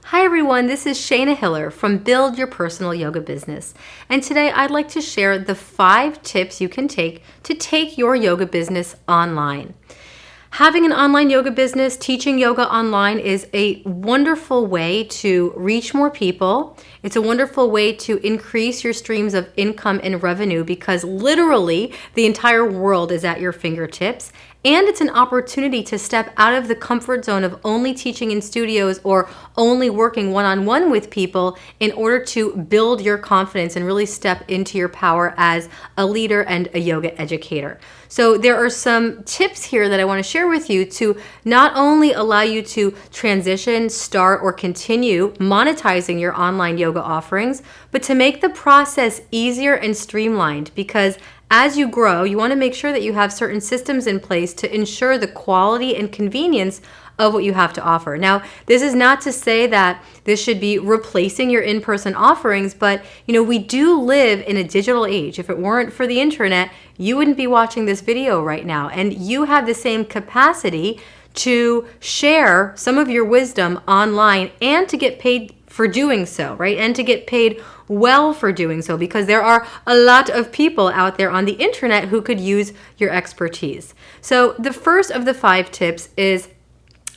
Hi everyone, this is Shayna Hiller from Build Your Personal Yoga Business. And today I'd like to share the 5 tips you can take to take your yoga business online. Having an online yoga business, teaching yoga online is a wonderful way to reach more people. It's a wonderful way to increase your streams of income and revenue because literally the entire world is at your fingertips. And it's an opportunity to step out of the comfort zone of only teaching in studios or only working one-on-one with people in order to build your confidence and really step into your power as a leader and a yoga educator. So there are some tips here that I want to share with you to not only allow you to transition, start, or continue monetizing your online yoga offerings, but to make the process easier and streamlined because as you grow, you want to make sure that you have certain systems in place to ensure the quality and convenience of what you have to offer. Now, this is not to say that this should be replacing your in-person offerings, but we do live in a digital age. If it weren't for the internet, you wouldn't be watching this video right now. And you have the same capacity to share some of your wisdom online and to get paid for doing so, right? And to get paid well for doing so because there are a lot of people out there on the internet who could use your expertise. So the first of the 5 tips is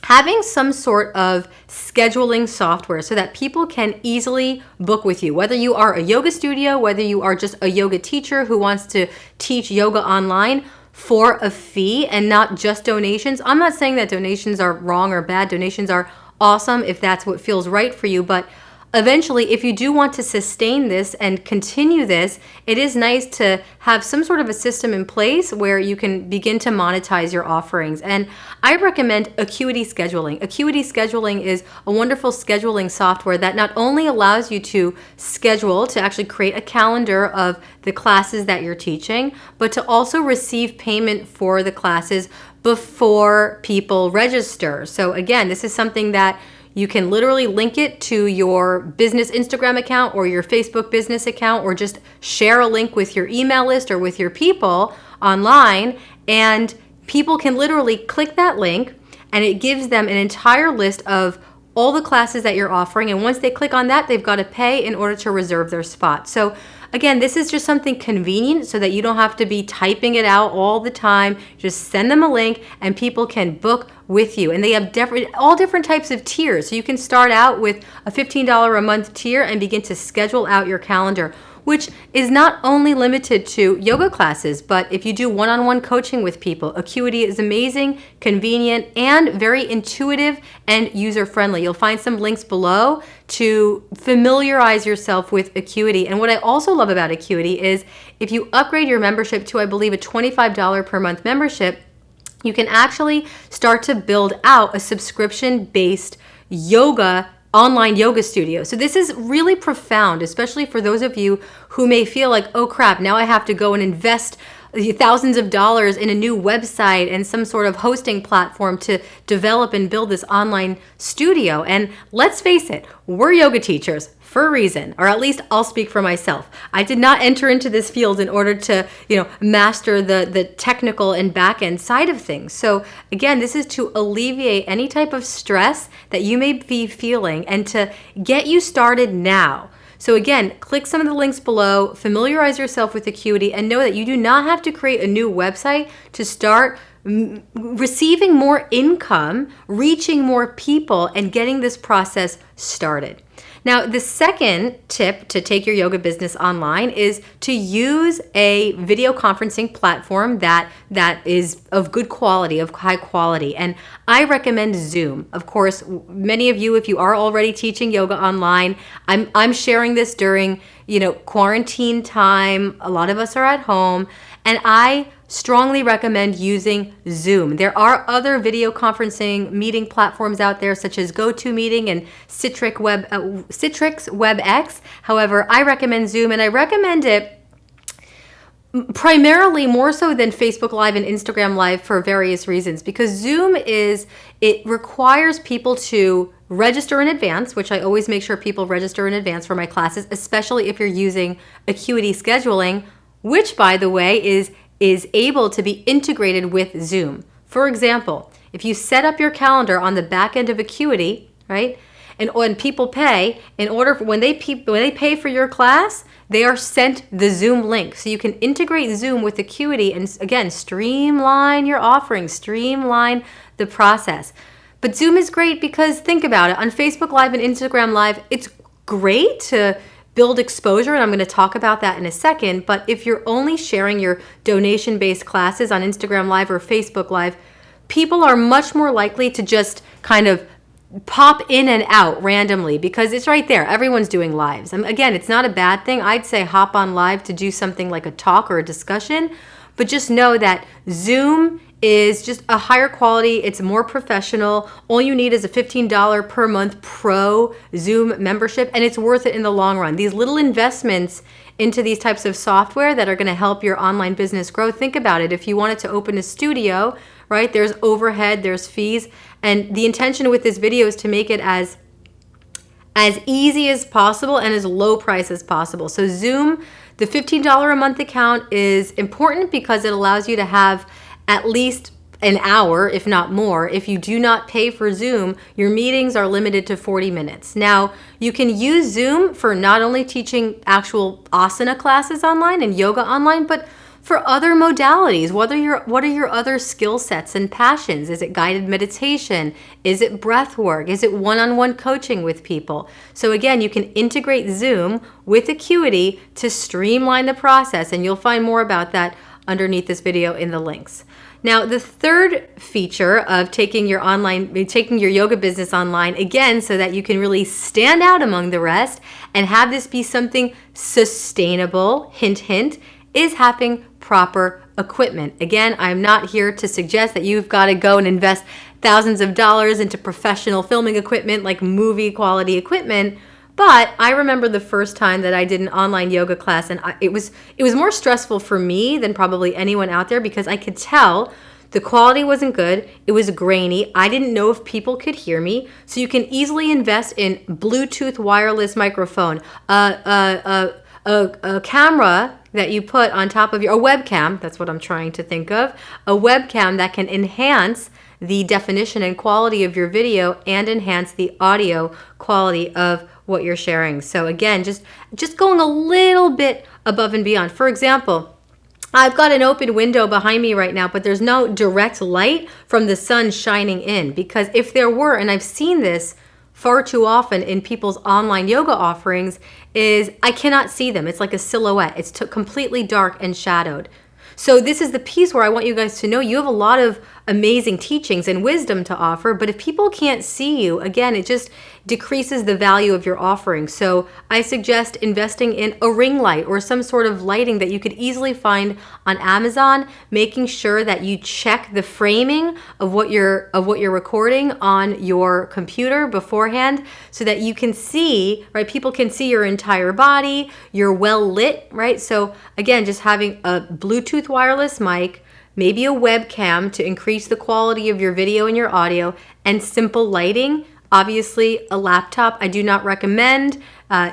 having some sort of scheduling software so that people can easily book with you. Whether you are a yoga studio, whether you are just a yoga teacher who wants to teach yoga online for a fee and not just donations. I'm not saying that donations are wrong or bad. Donations are awesome if that's what feels right for you, but eventually, if you do want to sustain this and continue this, it is nice to have some sort of a system in place where you can begin to monetize your offerings. And I recommend Acuity Scheduling. Acuity Scheduling is a wonderful scheduling software that not only allows you to schedule, to actually create a calendar of the classes that you're teaching, but to also receive payment for the classes before people register. So again, this is something that you can literally link it to your business Instagram account or your Facebook business account, or just share a link with your email list or with your people online, and people can literally click that link and it gives them an entire list of all the classes that you're offering. And once they click on that, they've got to pay in order to reserve their spot. So again, this is just something convenient so that you don't have to be typing it out all the time. Just send them a link and people can book with you. And they have all different types of tiers. So you can start out with a $15 a month tier and begin to schedule out your calendar, which is not only limited to yoga classes, but if you do one-on-one coaching with people, Acuity is amazing, convenient, and very intuitive and user-friendly. You'll find some links below to familiarize yourself with Acuity. And what I also love about Acuity is if you upgrade your membership to, I believe, a $25 per month membership, you can actually start to build out a subscription-based online yoga studio. So this is really profound, especially for those of you who may feel like, oh crap, now I have to go and invest thousands of dollars in a new website and some sort of hosting platform to develop and build this online studio. And let's face it, we're yoga teachers for a reason, or at least I'll speak for myself. I did not enter into this field in order to, master the technical and back end side of things. So again, this is to alleviate any type of stress that you may be feeling and to get you started now. So again, click some of the links below, familiarize yourself with Acuity, and know that you do not have to create a new website to start receiving more income, reaching more people, and getting this process started. Now, the second tip to take your yoga business online is to use a video conferencing platform that is of good quality, of high quality. And I recommend Zoom. Of course, many of you, if you are already teaching yoga online, I'm sharing this during, quarantine time. A lot of us are at home, and I strongly recommend using Zoom. There are other video conferencing meeting platforms out there such as GoToMeeting and Citrix WebEx. However, I recommend Zoom, and I recommend it primarily more so than Facebook Live and Instagram Live for various reasons, because Zoom it requires people to register in advance, which I always make sure people register in advance for my classes, especially if you're using Acuity Scheduling, which, by the way, is able to be integrated with Zoom. For example, if you set up your calendar on the back end of Acuity, right, and when people pay, in order for when they pay for your class, they are sent the Zoom link. So you can integrate Zoom with Acuity and again, streamline your offering, streamline the process. But Zoom is great because think about it. On Facebook Live and Instagram Live, it's great to build exposure, and I'm going to talk about that in a second. But if you're only sharing your donation-based classes on Instagram Live or Facebook Live, people are much more likely to just kind of pop in and out randomly because it's right there. Everyone's doing lives. Again, it's not a bad thing. I'd say hop on live to do something like a talk or a discussion, but just know that Zoom is just a higher quality. It's more professional. All you need is a $15 per month pro Zoom membership, and it's worth it in the long run. These little investments into these types of software that are going to help your online business grow. Think about it. If you wanted to open a studio, right, there's overhead, there's fees, and the intention with this video is to make it as easy as possible and as low price as possible. So Zoom, the $15 a month account is important because it allows you to have at least an hour, if not more. If you do not pay for Zoom, your meetings are limited to 40 minutes. Now, you can use Zoom for not only teaching actual asana classes online and yoga online, but for other modalities. What are your other skill sets and passions? Is it guided meditation? Is it breath work? Is it one-on-one coaching with people? So again, you can integrate Zoom with Acuity to streamline the process, and you'll find more about that underneath this video in the links. Now, the third feature of taking your yoga business online, again, so that you can really stand out among the rest and have this be something sustainable, hint, hint, is having proper equipment. Again, I'm not here to suggest that you've got to go and invest thousands of dollars into professional filming equipment like movie quality equipment. But I remember the first time that I did an online yoga class, and it was more stressful for me than probably anyone out there because I could tell the quality wasn't good. It was grainy. I didn't know if people could hear me. So you can easily invest in Bluetooth wireless microphone, a camera that you put on top of a webcam. That's what I'm trying to think of. A webcam that can enhance the definition and quality of your video and enhance the audio quality of what you're sharing. So again, just going a little bit above and beyond. For example, I've got an open window behind me right now, but there's no direct light from the sun shining in, because if there were, and I've seen this far too often in people's online yoga offerings, is I cannot see them. It's like a silhouette. It's completely dark and shadowed. So this is the piece where I want you guys to know you have a lot of amazing teachings and wisdom to offer, but if people can't see you, again, it just decreases the value of your offering. So I suggest investing in a ring light or some sort of lighting that you could easily find on Amazon, making sure that you check the framing of what you're recording on your computer beforehand so that you can see, right? People can see your entire body, you're well lit, right? So again, just having a Bluetooth wireless mic, maybe a webcam to increase the quality of your video and your audio, and simple lighting. Obviously, a laptop. I do not recommend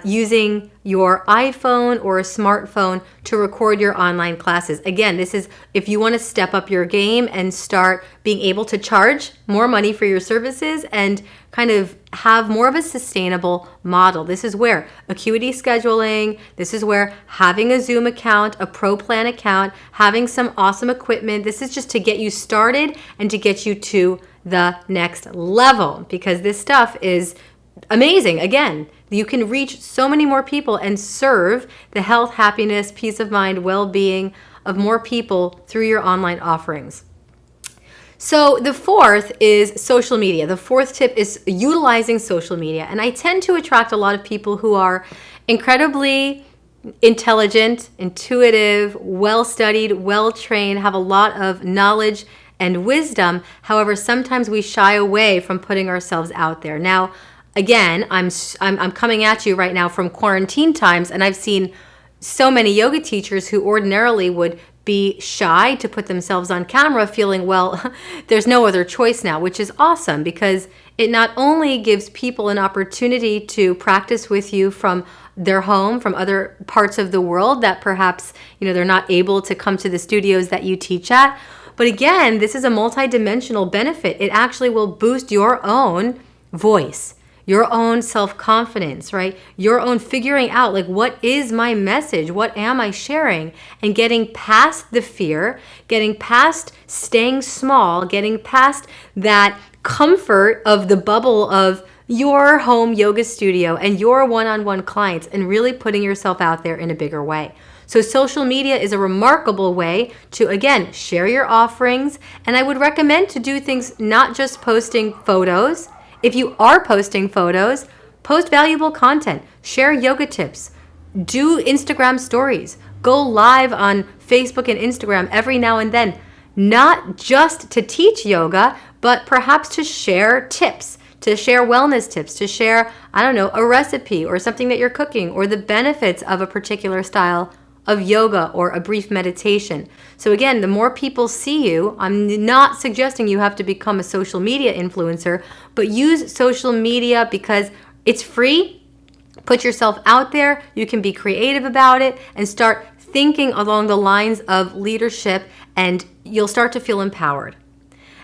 using your iPhone or a smartphone to record your online classes. Again, this is if you want to step up your game and start being able to charge more money for your services and kind of have more of a sustainable model. This is where Acuity scheduling, this is where having a Zoom account, a Pro Plan account, having some awesome equipment, this is just to get you started and to get you to the next level, because this stuff is amazing. Again, you can reach so many more people and serve the health, happiness, peace of mind, well-being of more people through your online offerings. So the fourth is social media. The fourth tip is utilizing social media. And I tend to attract a lot of people who are incredibly intelligent, intuitive, well-studied, well-trained, have a lot of knowledge and wisdom. However, sometimes we shy away from putting ourselves out there. Now, again, I'm coming at you right now from quarantine times, and I've seen so many yoga teachers who ordinarily would be shy to put themselves on camera, feeling, well, there's no other choice now, which is awesome because it not only gives people an opportunity to practice with you from their home, from other parts of the world that perhaps, they're not able to come to the studios that you teach at. But again, this is a multidimensional benefit. It actually will boost your own voice, your own self-confidence, right? Your own figuring out, like, what is my message? What am I sharing? And getting past the fear, getting past staying small, getting past that comfort of the bubble of your home yoga studio and your one-on-one clients, and really putting yourself out there in a bigger way. So social media is a remarkable way to, again, share your offerings. And I would recommend to do things not just posting photos. If you are posting photos, post valuable content, share yoga tips, do Instagram stories, go live on Facebook and Instagram every now and then, not just to teach yoga, but perhaps to share tips, to share wellness tips, to share, I don't know, a recipe or something that you're cooking, or the benefits of a particular style of yoga or a brief meditation. So again, the more people see you, I'm not suggesting you have to become a social media influencer, but use social media because it's free. Put yourself out there. You can be creative about it and start thinking along the lines of leadership, and you'll start to feel empowered.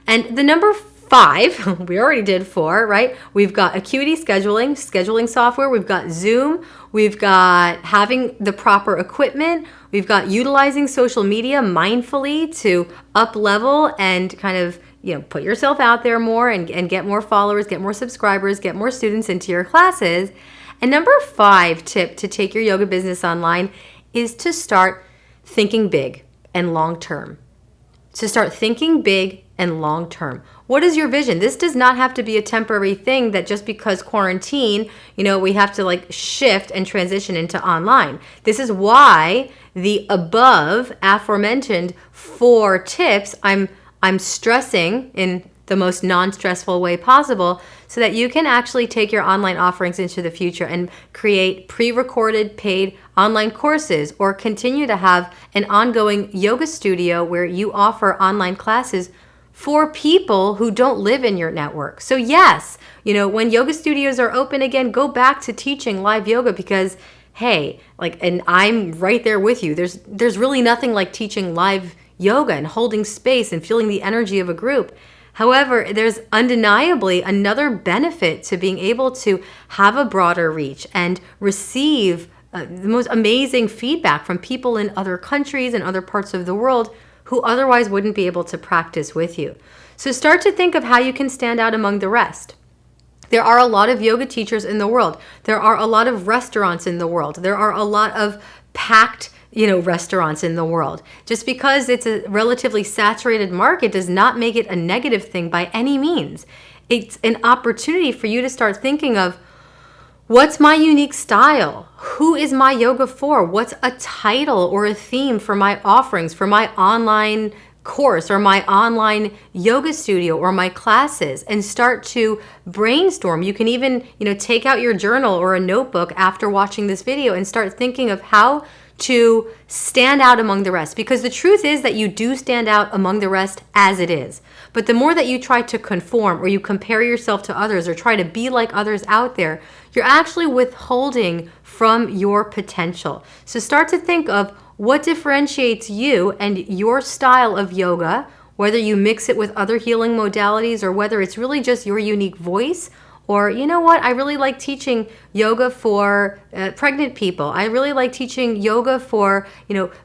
And the number 5, we already did 4, right? We've got Acuity scheduling software. We've got Zoom. We've got having the proper equipment. We've got utilizing social media mindfully to up level and kind of, put yourself out there more and get more followers, get more subscribers, get more students into your classes. And number 5 tip to take your yoga business online is to start thinking big and long term. To start thinking big and long term. What is your vision? This does not have to be a temporary thing that just because quarantine, we have to shift and transition into online. This is why the above aforementioned 4 tips I'm stressing in the most non-stressful way possible, so that you can actually take your online offerings into the future and create pre-recorded paid online courses, or continue to have an ongoing yoga studio where you offer online classes for people who don't live in your network. So yes, when yoga studios are open again, go back to teaching live yoga, because hey, and I'm right there with you. There's really nothing like teaching live yoga and holding space and feeling the energy of a group. However, there's undeniably another benefit to being able to have a broader reach and receive the most amazing feedback from people in other countries and other parts of the world who otherwise wouldn't be able to practice with you. So start to think of how you can stand out among the rest. There are a lot of yoga teachers in the world. There are a lot of restaurants in the world. There are a lot of packed restaurants in the world. Just because it's a relatively saturated market does not make it a negative thing by any means. It's an opportunity for you to start thinking of, what's my unique style? Who is my yoga for? What's a title or a theme for my offerings, for my online course or my online yoga studio or my classes? And start to brainstorm. You can even, take out your journal or a notebook after watching this video and start thinking of how to stand out among the rest. Because the truth is that you do stand out among the rest as it is. But the more that you try to conform, or you compare yourself to others, or try to be like others out there, you're actually withholding from your potential. So start to think of what differentiates you and your style of yoga, whether you mix it with other healing modalities, or whether it's really just your unique voice. Or, I really like teaching yoga for pregnant people. I really like teaching yoga for,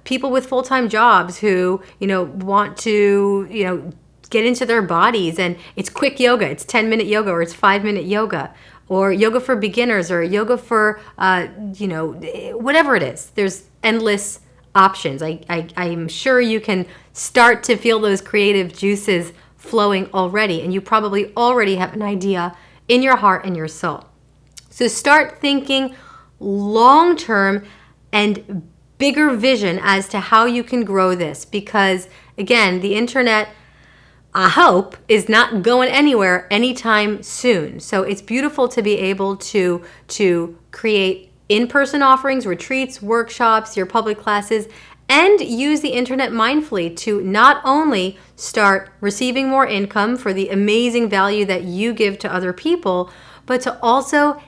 people with full-time jobs who, want to, get into their bodies. And it's quick yoga. It's 10-minute yoga, or it's 5-minute yoga, or yoga for beginners, or yoga for, whatever it is. There's endless options. I'm sure you can start to feel those creative juices flowing already. And you probably already have an idea in your heart and your soul. So start thinking long-term and bigger vision as to how you can grow this, because again, the internet, I hope, is not going anywhere anytime soon. So it's beautiful to be able to create in-person offerings, retreats, workshops, your public classes, and use the internet mindfully to not only start receiving more income for the amazing value that you give to other people, but to also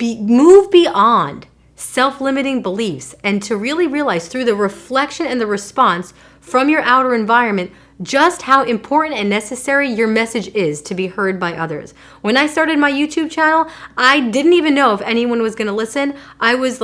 move beyond self-limiting beliefs, and to really realize through the reflection and the response from your outer environment just how important and necessary your message is to be heard by others. When I started my YouTube channel, I didn't even know if anyone was going to listen. I was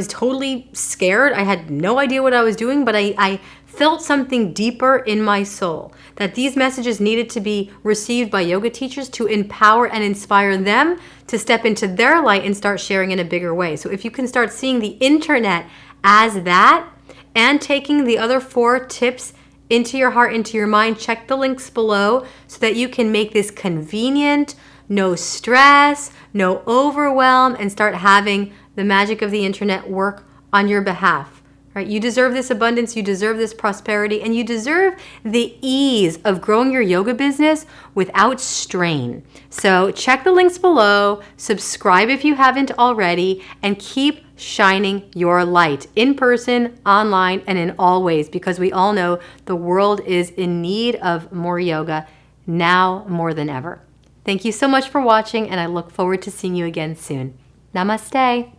totally scared. I had no idea what I was doing, but I felt something deeper in my soul that these messages needed to be received by yoga teachers to empower and inspire them to step into their light and start sharing in a bigger way. So if you can start seeing the internet as that and taking the other 4 tips into your heart, into your mind, check the links below so that you can make this convenient, no stress, no overwhelm, and start having the magic of the internet work on your behalf. Right? You deserve this abundance, you deserve this prosperity, and you deserve the ease of growing your yoga business without strain. So check the links below, subscribe if you haven't already, and keep shining your light in person, online, and in all ways, because we all know the world is in need of more yoga now more than ever. Thank you so much for watching, and I look forward to seeing you again soon. Namaste.